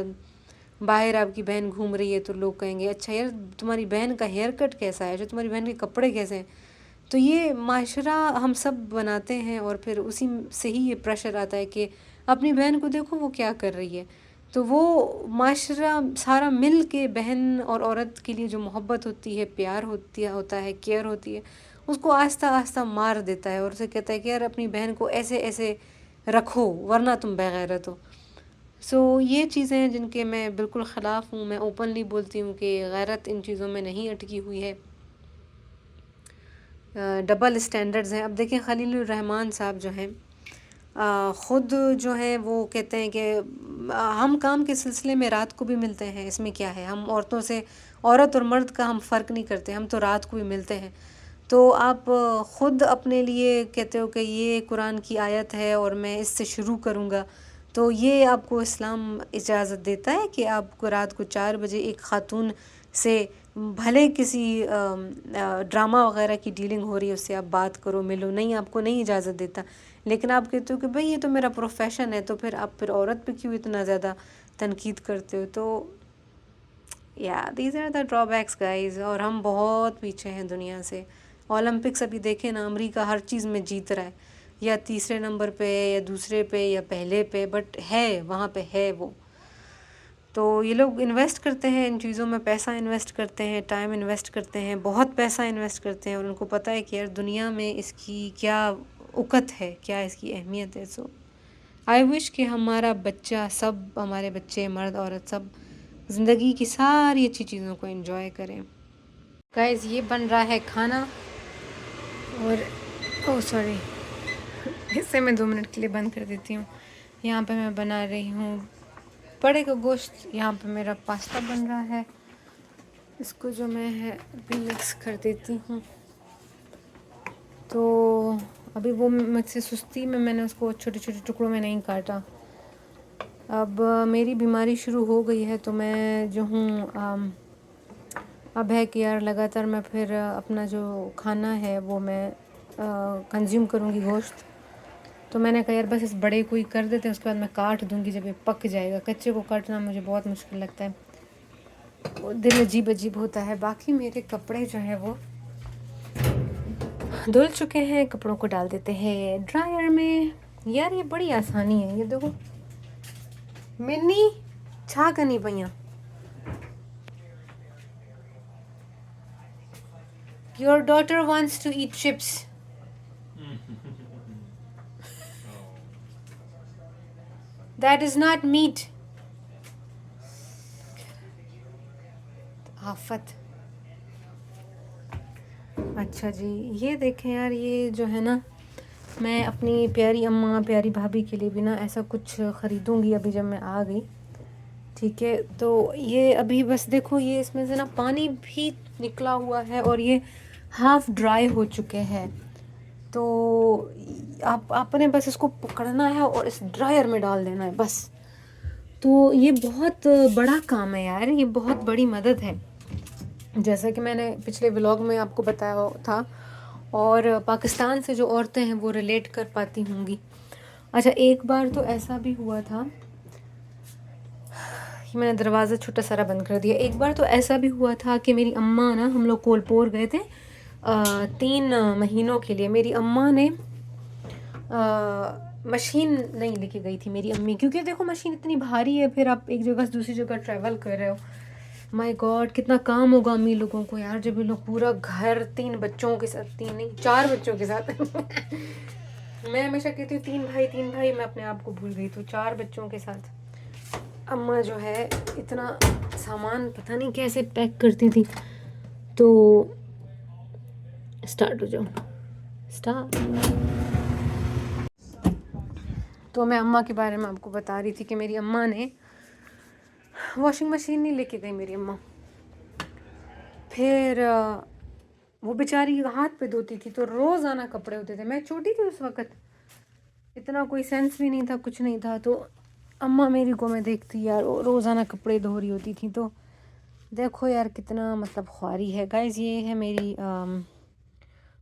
बाहर आपकी बहन घूम रही है तो लोग कहेंगे अच्छा यार तुम्हारी बहन का हेयर कट कैसा है, अच्छा तुम्हारी बहन के कपड़े कैसे हैं। तो ये माशरा हम सब बनाते हैं और फिर उसी से ही ये प्रेशर आता है कि अपनी बहन को देखो वो क्या कर रही है। तो वो माशरा सारा मिल के बहन और औरत के लिए जो मोहब्बत होती है, प्यार होता है, केयर होती है, उसको आहिस्ता आहिस्ता मार देता है और उसे कहता है कि यार अपनी बहन को ऐसे ऐसे रखो वरना तुम बेगैरत हो। सो ये चीज़ें हैं जिनके मैं बिल्कुल ख़िलाफ़ हूँ। मैं ओपनली बोलती हूँ कि गैरत इन चीज़ों में नहीं अटकी हुई है, डबल स्टैंडर्ड्स हैं। अब देखें खलीलुर रहमान साहब जो हैं ख़ुद जो हैं वो कहते हैं कि हम काम के सिलसिले में रात को भी मिलते हैं, इसमें क्या है, हम औरतों से औरत और मर्द का हम फ़र्क नहीं करते, हम तो रात को भी मिलते हैं। तो आप ख़ुद अपने लिए कहते हो कि ये कुरान की आयत है और मैं इससे शुरू करूँगा, तो ये आपको इस्लाम इजाज़त देता है कि आपको रात को 4 बजे एक ख़ातून से भले किसी ड्रामा वगैरह की डीलिंग हो रही है उससे आप बात करो, मिलो? नहीं, आपको नहीं इजाज़त देता। लेकिन आप कहते हो कि भाई ये तो मेरा प्रोफेशन है, तो फिर आप औरत पे क्यों इतना ज़्यादा तनकीद करते हो? तो या these are the drawbacks guys. और हम बहुत पीछे हैं दुनिया से। ओलंपिक्स अभी देखें ना, अमेरिका हर चीज़ में जीत रहा है, या तीसरे नंबर पे या दूसरे पे या पहले पे, बट है वहाँ पे है वो। तो ये लोग इन्वेस्ट करते हैं इन चीज़ों में, पैसा इन्वेस्ट करते हैं, टाइम इन्वेस्ट करते हैं, बहुत पैसा इन्वेस्ट करते हैं और उनको पता है कि यार दुनिया में इसकी क्या उकत है, क्या इसकी अहमियत है। सो आई विश कि हमारा बच्चा सब, हमारे बच्चे मर्द औरत सब ज़िंदगी की सारी अच्छी चीज़ों को एंजॉय करें। गाइस ये बन रहा है खाना और ओह सॉरी इसे मैं 2 मिनट के लिए बंद कर देती हूँ। यहाँ पे मैं बना रही हूँ बड़े का गोश्त, यहाँ पे मेरा पास्ता बन रहा है, इसको जो मैं है अभी मिक्स कर देती हूँ। तो अभी वो मुझसे सुस्ती में मैंने उसको छोटे छोटे टुकड़ों में नहीं काटा, अब मेरी बीमारी शुरू हो गई है तो मैं जो हूँ अब है कि यार लगातार मैं फिर अपना जो खाना है वो मैं कंज्यूम करूँगी गोश्त। तो मैंने कहा यार बस इस बड़े को ही कर देते हैं, उसके बाद मैं काट दूँगी जब ये पक जाएगा। कच्चे को काटना मुझे बहुत मुश्किल लगता है, वो दिल अजीब अजीब होता है। बाकी मेरे कपड़े जो हैं वो धुल चुके हैं, कपड़ों को डाल देते हैं ड्रायर में। यार ये बड़ी आसानी है, ये देखो मिन्नी छा करनी पईयां। Your daughter wants to eat chips. That is not meat. आफत। अच्छा जी, ये देखें यार, ये जो है ना, मैं अपनी प्यारी अम्मा प्यारी भाभी के लिए भी ना ऐसा कुछ ख़रीदूँगी अभी जब मैं आ गई। ठीक है, तो ये अभी बस देखो, ये इसमें से ना पानी भी निकला हुआ है और ये हाफ़ ड्राई हो चुके हैं। तो आपने बस इसको पकड़ना है और इस ड्रायर में डाल देना है बस। तो ये बहुत बड़ा काम है यार, ये बहुत बड़ी मदद है, जैसा कि मैंने पिछले व्लॉग में आपको बताया था, और पाकिस्तान से जो औरतें हैं वो रिलेट कर पाती होंगी। अच्छा, एक बार तो ऐसा भी हुआ था कि मैंने दरवाज़ा छोटा सारा बंद कर दिया। एक बार तो ऐसा भी हुआ था कि मेरी अम्मा ना, हम लोग कोलपोर गए थे 3 महीनों के लिए। मेरी अम्मा ने मशीन नहीं लेके गई थी मेरी अम्मी, क्योंकि देखो मशीन इतनी भारी है, फिर आप एक जगह से दूसरी जगह ट्रैवल कर रहे हो। माय गॉड, कितना काम होगा अम्मी लोगों को यार, जब ये लोग पूरा घर 3 बच्चों के साथ, 3 नहीं 4 बच्चों के साथ मैं हमेशा कहती हूँ 3 भाई, मैं अपने आप को भूल गई। तो 4 बच्चों के साथ अम्मा जो है इतना सामान पता नहीं कैसे पैक करती थी। तो स्टार्ट हो जाओ, स्टार्ट। तो मैं अम्मा के बारे में आपको बता रही थी कि मेरी अम्मा ने वॉशिंग मशीन नहीं लेके गई मेरी अम्मा। फिर वो बेचारी हाथ पे धोती थी, तो रोज़ाना कपड़े होते थे। मैं छोटी थी उस वक़्त, इतना कोई सेंस भी नहीं था, कुछ नहीं था। तो अम्मा मेरी को मैं देखती यार, रोज़ाना कपड़े धो रही होती थी। तो देखो यार कितना मतलब ख्वारी है। गाइज़, ये है मेरी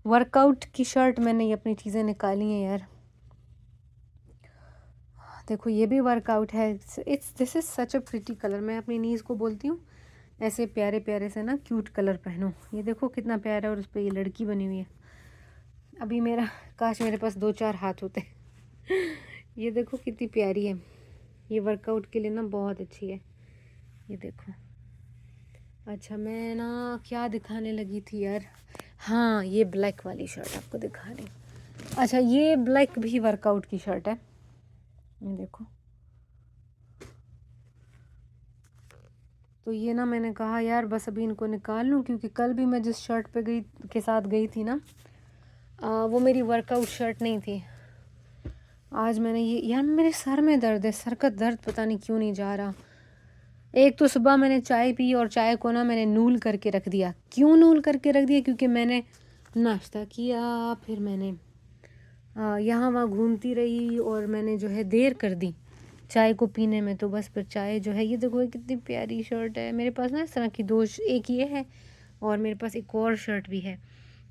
वर्कआउट की शर्ट। मैंने ये अपनी चीज़ें निकाली हैं यार, देखो ये भी वर्कआउट है। This is such a pretty colour. मैं अपनी नीज़ को बोलती हूँ ऐसे प्यारे प्यारे से ना क्यूट कलर पहनो। ये देखो कितना प्यारा है, और उस पर ये लड़की बनी हुई है। अभी मेरा काश मेरे पास 2-4 हाथ होते ये देखो कितनी प्यारी है, ये वर्कआउट के लिए ना बहुत अच्छी है। ये देखो। अच्छा, मैं ना क्या दिखाने लगी थी यार, हाँ ये ब्लैक वाली शर्ट आपको दिखा रही। अच्छा, ये ब्लैक भी वर्कआउट की शर्ट है, ये देखो। तो ये ना मैंने कहा यार बस अभी इनको निकाल लूँ, क्योंकि कल भी मैं जिस शर्ट पे गई के साथ गई थी ना, वो मेरी वर्कआउट शर्ट नहीं थी। आज मैंने ये, यार मेरे सर में दर्द है, सर का दर्द पता नहीं क्यों नहीं जा रहा। एक तो सुबह मैंने चाय पी, और चाय को ना मैंने नूल करके रख दिया। क्यों नूल करके रख दिया? क्योंकि मैंने नाश्ता किया, फिर मैंने यहाँ वहाँ घूमती रही, और मैंने जो है देर कर दी चाय को पीने में। तो बस फिर चाय जो है, ये देखो ये कितनी प्यारी शर्ट है। मेरे पास ना इस तरह की 2, एक ये है और मेरे पास एक और शर्ट भी है।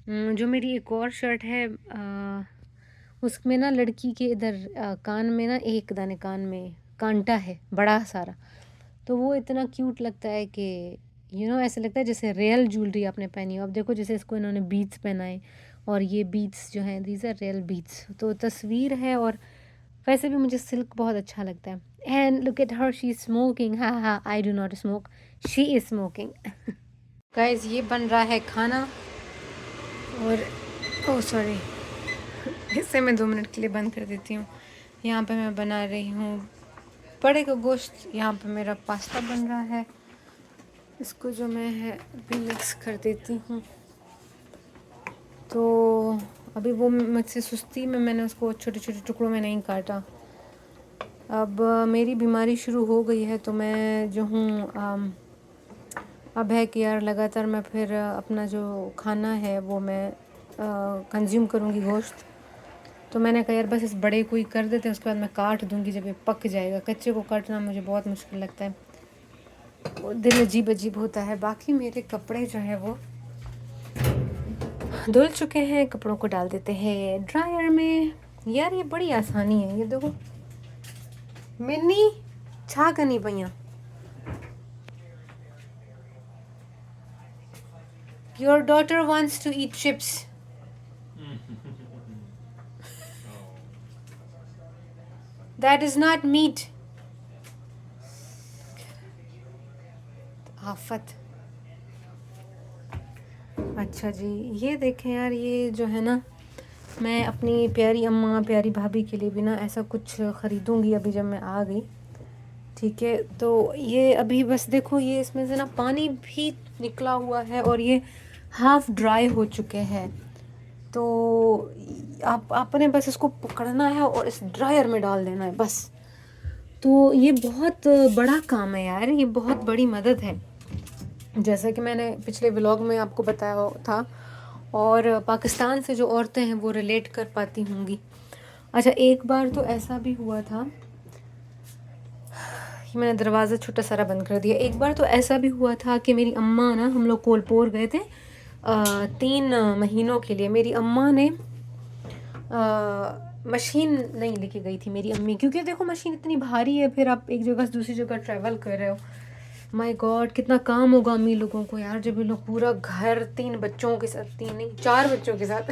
जो मेरी एक और शर्ट है उसमें ना लड़की के इधर कान में ना एक दाने कान में कांटा है बड़ा सारा। तो वो इतना क्यूट लगता है कि ऐसा लगता है जैसे रियल ज्वेलरी आपने पहनी हो। अब देखो जैसे इसको इन्होंने बीट्स पहनाए, और ये बीट्स जो हैं दीज आर रियल बीट्स। तो तस्वीर है, और वैसे भी मुझे सिल्क बहुत अच्छा लगता है। And look at her, she is smoking. हाँ, I do not smoke, she is smoking. Guys, ये बन रहा है खाना, और ओह सॉरी, इसे मैं 2 मिनट के लिए बंद कर देती हूँ। यहाँ पे मैं बना रही हूँ बड़े का गोश्त। यहाँ पे मेरा पास्ता बन रहा है, इसको जो मैं है अभी मिक्स कर देती हूँ। तो अभी वो मुझसे सुस्ती में मैंने उसको छोटे छोटे टुकड़ों में नहीं काटा। अब मेरी बीमारी शुरू हो गई है, तो मैं जो हूँ अब है कि यार लगातार मैं फिर अपना जो खाना है वो मैं कंज्यूम करूँगी गोश्त। तो मैंने कहा यार बस इस बड़े को ही कर देते हैं, उसके बाद मैं काट दूँगी जब ये पक जाएगा। कच्चे को काटना मुझे बहुत मुश्किल लगता है, वो दिल अजीब अजीब होता है। बाकी मेरे कपड़े जो है वो धुल चुके हैं, कपड़ों को डाल देते हैं ड्रायर में। यार ये बड़ी आसानी है, ये देखो मिन्नी छा करनी पैया। Your daughter wants to eat chips. That is not meat. आफत। अच्छा जी, ये देखें यार, ये जो है ना, मैं अपनी प्यारी अम्मा प्यारी भाभी के लिए भी ना ऐसा कुछ ख़रीदूँगी अभी जब मैं आ गई। ठीक है, तो ये अभी बस देखो, ये इसमें से ना पानी भी निकला हुआ है और ये हाफ़ ड्राई हो चुके हैं। तो आपने बस इसको पकड़ना है और इस ड्रायर में डाल देना है बस। तो ये बहुत बड़ा काम है यार, ये बहुत बड़ी मदद है, जैसा कि मैंने पिछले व्लॉग में आपको बताया था, और पाकिस्तान से जो औरतें हैं वो रिलेट कर पाती होंगी। अच्छा, एक बार तो ऐसा भी हुआ था, मैंने दरवाज़ा छोटा सारा बंद कर दिया। एक बार तो ऐसा भी हुआ था कि मेरी अम्मा ना, हम लोग कोलपोर गए थे 3 महीनों के लिए। मेरी अम्मा ने मशीन नहीं लेके गई थी मेरी अम्मी, क्योंकि देखो मशीन इतनी भारी है, फिर आप एक जगह से दूसरी जगह ट्रैवल कर रहे हो। माय गॉड, कितना काम होगा अम्मी लोगों को यार, जब ये लोग पूरा घर 3 बच्चों के साथ, 3 नहीं 4 बच्चों के साथ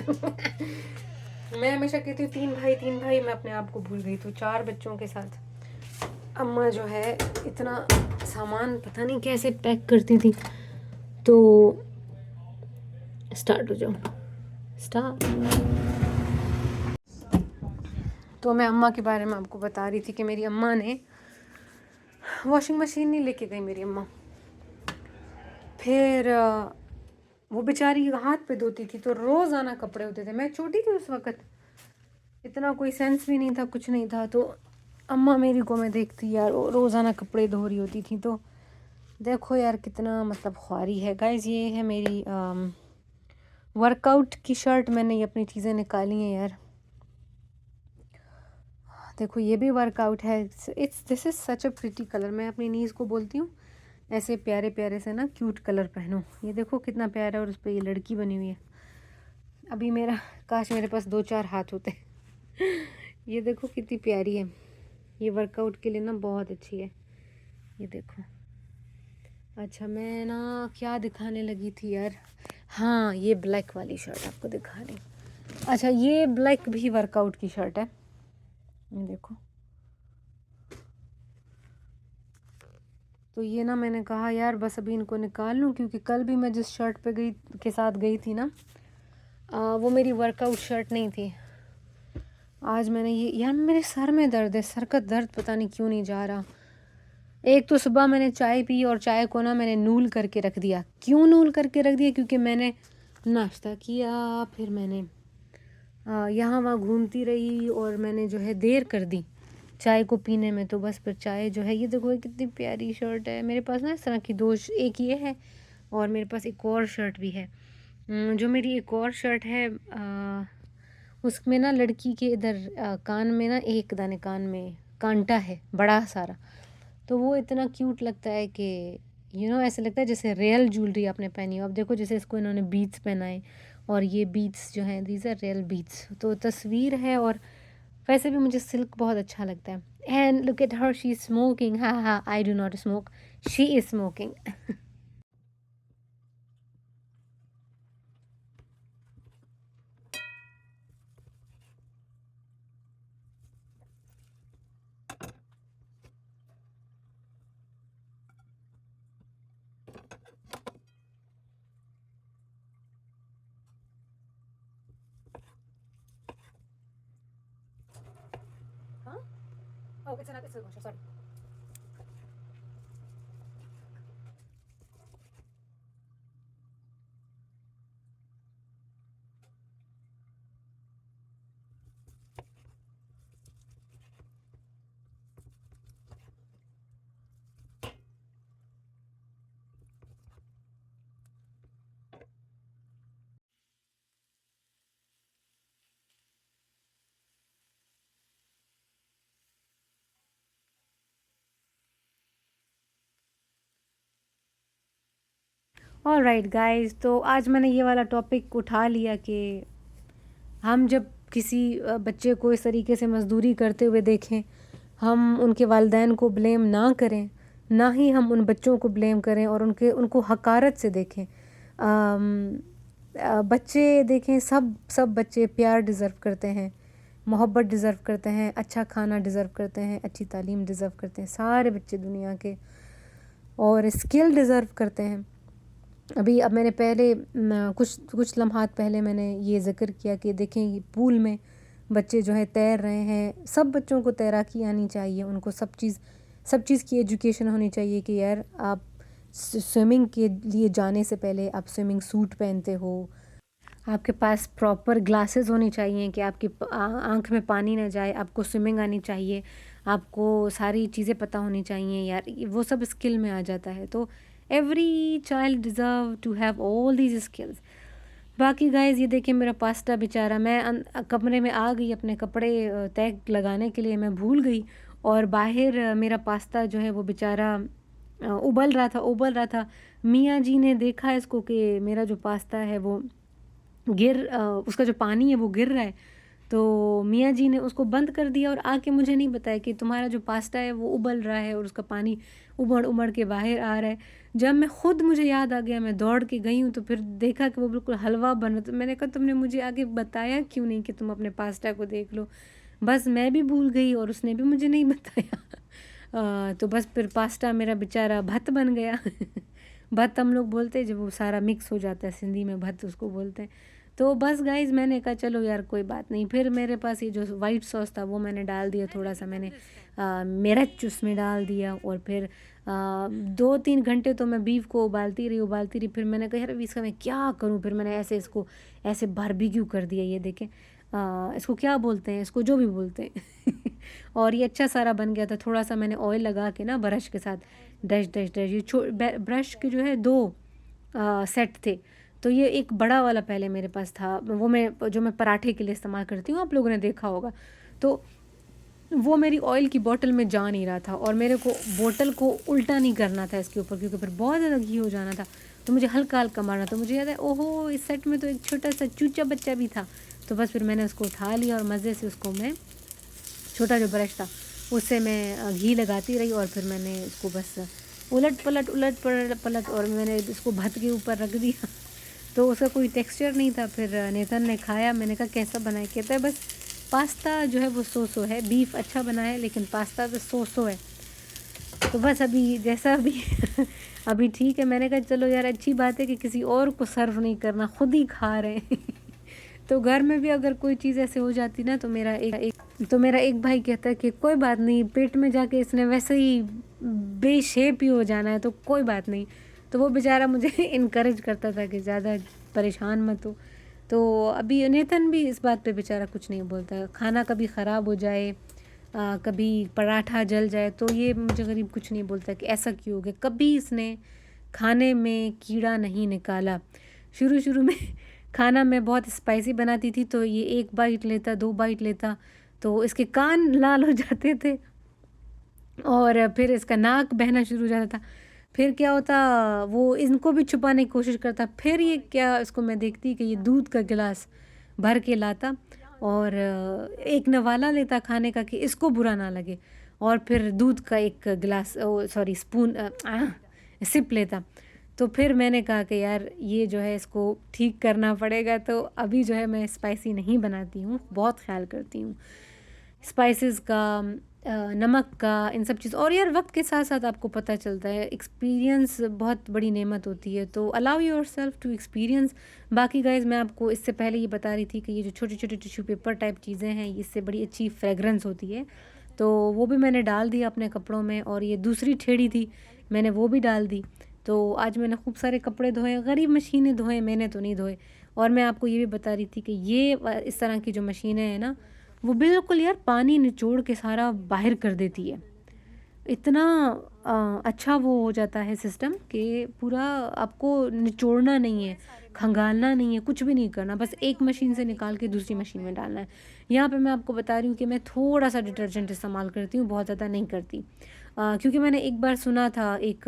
मैं हमेशा कहती हूँ 3 भाई, मैं अपने आप को भूल गई। तो 4 बच्चों के साथ अम्मा जो है इतना सामान पता नहीं कैसे पैक करती थी। तो स्टार्ट हो जाओ, स्टार्ट। तो मैं अम्मा के बारे में आपको बता रही थी कि मेरी अम्मा ने वॉशिंग मशीन नहीं लेके गई मेरी अम्मा। फिर वो बेचारी हाथ पे धोती थी, तो रोज़ाना कपड़े होते थे। मैं छोटी थी उस वक़्त, इतना कोई सेंस भी नहीं था, कुछ नहीं था। तो अम्मा मेरी को मैं देखती यार, रोज़ाना कपड़े धो रही होती थी। तो देखो यार कितना मतलब ख्वारी है। गाइज़, ये है मेरी वर्कआउट की शर्ट। मैंने ये अपनी चीज़ें निकाली हैं यार, देखो ये भी वर्कआउट है। This is such a pretty colour. मैं अपनी नीज़ को बोलती हूँ ऐसे प्यारे प्यारे से ना क्यूट कलर पहनो। ये देखो कितना प्यारा है, और उस पर ये लड़की बनी हुई है। अभी मेरा, काश मेरे पास 2-4 हाथ होते ये देखो कितनी प्यारी है। ये वर्कआउट के लिए ना बहुत अच्छी है, ये देखो। अच्छा, मैं ना क्या दिखाने लगी थी यार, हाँ ये ब्लैक वाली शर्ट आपको दिखा रही। अच्छा, ये ब्लैक भी वर्कआउट की शर्ट है, ये देखो। तो ये ना मैंने कहा यार बस अभी इनको निकाल लूँ, क्योंकि कल भी मैं जिस शर्ट पे गई के साथ गई थी ना, वो मेरी वर्कआउट शर्ट नहीं थी। आज मैंने ये, यार मेरे सर में दर्द है, सर का दर्द पता नहीं क्यों नहीं जा रहा। एक तो सुबह मैंने चाय पी, और चाय को ना मैंने नूल करके रख दिया। क्यों नूल करके रख दिया? क्योंकि मैंने नाश्ता किया, फिर मैंने यहाँ वहाँ घूमती रही, और मैंने जो है देर कर दी चाय को पीने में। तो बस फिर चाय जो है, ये देखो कितनी प्यारी शर्ट है मेरे पास ना, इस तरह की 2, एक ये है और मेरे पास एक और शर्ट भी है। जो मेरी एक और शर्ट है उसमें ना लड़की के इधर कान में ना, एक दाने कान में कांटा है बड़ा सारा। तो वो इतना क्यूट लगता है कि ऐसा लगता है जैसे रियल ज्वेलरी आपने पहनी हो। अब देखो जैसे इसको इन्होंने बीट्स पहनाए, और ये बीट्स जो हैं दीज आर रियल बीट्स। तो तस्वीर है, और वैसे भी मुझे सिल्क बहुत अच्छा लगता है। And look at her, she is smoking. हाँ हाँ, I do not smoke, she is smoking. हाँ, oh it's another, it's a sorry. Alright guys, तो आज मैंने ये वाला टॉपिक उठा लिया कि हम जब किसी बच्चे को इस तरीके से मज़दूरी करते हुए देखें, हम उनके वालिदैन को ब्लेम ना करें, ना ही हम उन बच्चों को ब्लेम करें और उनको हकारत से देखें। बच्चे देखें, सब बच्चे प्यार डिज़र्व करते हैं, मोहब्बत डिज़र्व करते हैं, अच्छा खाना डिज़र्व करते हैं, अच्छी तालीम डिज़र्व करते हैं, सारे बच्चे दुनिया के, और स्किल डिज़र्व करते हैं। अब मैंने पहले कुछ लम्हात पहले मैंने ये ज़िक्र किया कि देखें, ये पूल में बच्चे जो है तैर रहे हैं। सब बच्चों को तैराकी आनी चाहिए, उनको सब चीज़ की एजुकेशन होनी चाहिए कि यार आप स्विमिंग के लिए जाने से पहले आप स्विमिंग सूट पहनते हो, आपके पास प्रॉपर ग्लासेस होनी चाहिए कि आपकी आँख में पानी ना जाए, आपको स्विमिंग आनी चाहिए, आपको सारी चीज़ें पता होनी चाहिए यार, वो सब स्किल में आ जाता है। तो every child deserve to have all these skills. बाकी गाइस, ये देखिए मेरा पास्ता बेचारा, मैं कमरे में आ गई अपने कपड़े तय लगाने के लिए, मैं भूल गई और बाहर मेरा पास्ता जो है वो बेचारा उबल रहा था। मियाँ जी ने देखा इसको कि मेरा जो पास्ता है वो उसका जो पानी है वो गिर रहा है, तो मियाँ जी ने उसको बंद कर दिया और आके मुझे नहीं बताया कि तुम्हारा जो पास्ता है वो उबल रहा है और उसका पानी उमड़ के बाहर आ रहा है। जब मुझे याद आ गया, मैं दौड़ के गई हूँ तो फिर देखा कि वो बिल्कुल हलवा बन रहा। तो मैंने कहा तुमने मुझे आगे बताया क्यों नहीं कि तुम अपने पास्ता को देख लो। बस मैं भी भूल गई और उसने भी मुझे नहीं बताया। तो बस फिर पास्ता मेरा बेचारा भत बन गया। भत हम लोग बोलते हैं जब वो सारा मिक्स हो जाता है, सिंधी में भत उसको बोलते हैं। तो बस गाइज़, मैंने कहा चलो यार कोई बात नहीं। फिर मेरे पास ये जो वाइट सॉस था वो मैंने डाल दिया, थोड़ा सा मैंने मिर्च उसमें डाल दिया और फिर 2-3 घंटे तो मैं बीफ को उबालती रही। फिर मैंने कहा यार इसका मैं क्या करूँ, फिर मैंने इसको ऐसे बारबेक्यू कर दिया। ये देखें, इसको क्या बोलते हैं, इसको जो भी बोलते हैं। और ये अच्छा सारा बन गया था। थोड़ा सा मैंने ऑयल लगा के ना ब्रश के साथ डश ये ब्रश के जो है 2 सेट थे, तो ये एक बड़ा वाला पहले मेरे पास था, वो मैं पराठे के लिए इस्तेमाल करती हूँ, आप लोगों ने देखा होगा। तो वो मेरी ऑयल की बोतल में जा नहीं रहा था और मेरे को बोतल को उल्टा नहीं करना था इसके ऊपर, क्योंकि फिर बहुत ज़्यादा घी हो जाना था। तो मुझे हल्का हल्का मारना था। मुझे याद है, ओहो इस सेट में तो एक छोटा सा चूचा बच्चा भी था। तो बस फिर मैंने उसको उठा लिया और मज़े से उसको मैं, छोटा जो ब्रश था उससे मैं घी लगाती रही और फिर मैंने इसको बस उलट पलट और मैंने इसको भत के ऊपर रख दिया। तो उसका कोई टेक्सचर नहीं था। फिर नेतन ने खाया, मैंने कहा कैसा बना है, कहता है बस पास्ता जो है वो सो है, बीफ अच्छा बना है लेकिन पास्ता तो सो है। तो बस अभी जैसा अभी अभी ठीक है। मैंने कहा चलो यार अच्छी बात है कि किसी और को सर्व नहीं करना, खुद ही खा रहे हैं। तो घर में भी अगर कोई चीज़ ऐसे हो जाती ना, तो मेरा एक भाई कहता है कि कोई बात नहीं, पेट में जाके इसने वैसे ही बेशेप ही हो जाना है, तो कोई बात नहीं। तो वो बेचारा मुझे इनकरेज करता था कि ज़्यादा परेशान मत हो। तो अभी नेतन भी इस बात पे बेचारा कुछ नहीं बोलता। खाना कभी ख़राब हो जाए, कभी पराठा जल जाए, तो ये मुझे गरीब कुछ नहीं बोलता कि ऐसा क्यों हो गया। कभी इसने खाने में कीड़ा नहीं निकाला। शुरू में खाना मैं बहुत स्पाइसी बनाती थी, तो ये 1 बाइट लेता, 2 बाइट लेता, तो इसके कान लाल हो जाते थे और फिर इसका नाक बहना शुरू हो जाता था। फिर क्या होता, वो इनको भी छुपाने की कोशिश करता। फिर ये क्या, इसको मैं देखती कि ये दूध का गिलास भर के लाता और एक नवाला लेता खाने का कि इसको बुरा ना लगे, और फिर दूध का एक गिलास स्पून सिप लेता। तो फिर मैंने कहा कि यार ये जो है इसको ठीक करना पड़ेगा। तो अभी जो है मैं स्पाइसी नहीं बनाती हूँ, बहुत ख्याल करती हूँ स्पाइसेस का, नमक का, इन सब चीज़। और यार वक्त के साथ साथ आपको पता चलता है, एक्सपीरियंस बहुत बड़ी नेमत होती है, तो allow yourself to experience. बाकी गाइज, मैं आपको इससे पहले ये बता रही थी कि ये जो छोटे छोटे टिश्यू पेपर टाइप चीज़ें हैं, इससे बड़ी अच्छी फ्रेगरेंस होती है, तो वो भी मैंने डाल दिया अपने कपड़ों में। और ये दूसरी ठेड़ी थी, मैंने वो भी डाल दी। तो आज मैंने खूब सारे कपड़े धोए, गरीब मशीनें धोए, मैंने तो नहीं धोए। और मैं आपको ये भी बता रही थी कि ये इस तरह की जो मशीनें हैं ना, वो बिल्कुल यार पानी निचोड़ के सारा बाहर कर देती है। इतना अच्छा वो हो जाता है सिस्टम कि पूरा आपको निचोड़ना नहीं है, खंगालना नहीं है, कुछ भी नहीं करना, बस एक मशीन से निकाल के दूसरी मशीन में डालना है। यहाँ पे मैं आपको बता रही हूँ कि मैं थोड़ा सा डिटर्जेंट इस्तेमाल करती हूँ, बहुत ज़्यादा नहीं करती, क्योंकि मैंने एक बार सुना था एक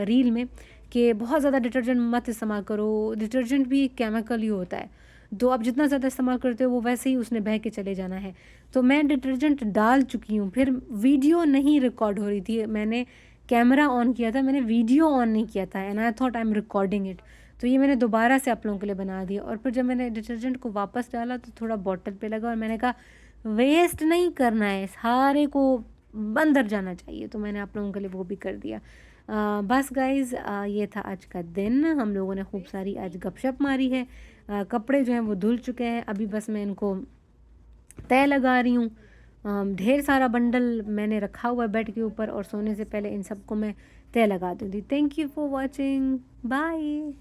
रील में कि बहुत ज़्यादा डिटर्जेंट मत इस्तेमाल करो, डिटर्जेंट भी एक केमिकल ही होता है, तो आप जितना ज़्यादा इस्तेमाल करते हो वो वैसे ही उसने बह के चले जाना है। तो मैं डिटर्जेंट डाल चुकी हूँ, फिर वीडियो नहीं रिकॉर्ड हो रही थी, मैंने कैमरा ऑन किया था, मैंने वीडियो ऑन नहीं किया था, and I thought I am recording it. तो ये मैंने दोबारा से आप लोगों के लिए बना दिया, और फिर जब मैंने डिटर्जेंट को वापस डाला तो थोड़ा बॉटल पे लगा, और मैंने कहा वेस्ट नहीं करना है, सारे को अंदर जाना चाहिए, तो मैंने आप लोगों के लिए वो भी कर दिया। बस गाइज़, ये था आज का दिन। हम लोगों ने खूब सारी आज गपशप मारी है। कपड़े जो हैं वो धुल चुके हैं, अभी बस मैं इनको तय लगा रही हूँ। ढेर सारा बंडल मैंने रखा हुआ है बेड के ऊपर, और सोने से पहले इन सबको मैं तय लगा दूँगी। Thank you for watching, bye.